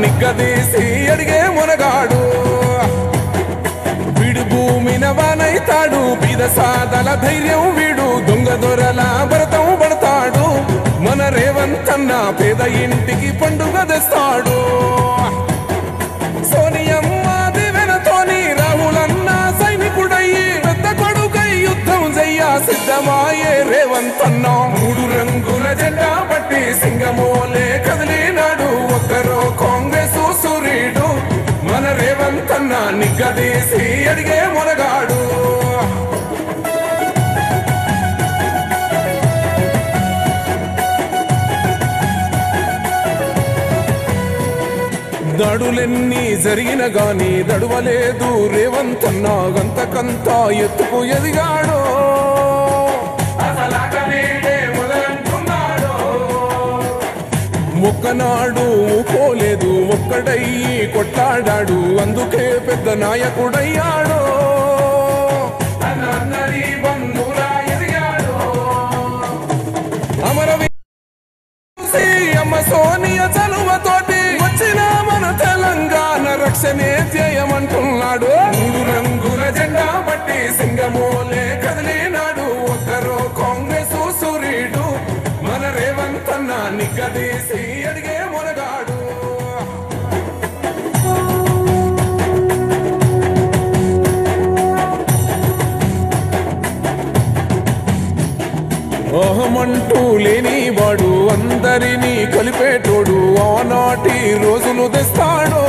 నిగ్గదీసి అడిగే మునగాడు వీడు భూమిన వానైతాడు బీద సాదల ధైర్యం వీడు దొంగ దొరల భరతం పడతాడు మన రేవంతన్న పేద ఇంటికి పండుగ తెస్తాడు సోనియమ్మ దివెనతోని రాహులన్న సైనికుడయ్యి పెద్ద కొడుకై యుద్ధం చెయ్య సిద్ధమాయే రేవంతన్న మూడు రంగుల జెండా పట్టి సింగమోలే కదిలినాడు ఒక్కరో కాంగ్రెస్ సూర్యుడు మన రేవంతన్న నిగ్గదీసి అడిగే మునగాడు దడులెన్ని జరిగిన గాని దడువలేదు రేవంతన్న గంతకంతా ఎత్తుకు ఎదిగాడు ఒక్కనాడు పోలేదు ఒక్కడయ్యి కొట్లాడాడు అందుకే పెద్ద నాయకుడయ్యాడు అమ్మ సోనియ చలువతోటి వచ్చిన మన తెలంగాణ రక్షణే చేయమంటున్నాడు మూడు రంగుల జెండా పట్టి సింగమోలే కదిలినాడు ఒక్కరో కాంగ్రెస్ సూర్యుడు మన రేవంతన్న నిగ్గదీసి అడిగే మునగాడు ఓహమంటూ లేని వాడు అందరినీ కలిపేటోడు ఆనాటి రోజులు తెస్తాడు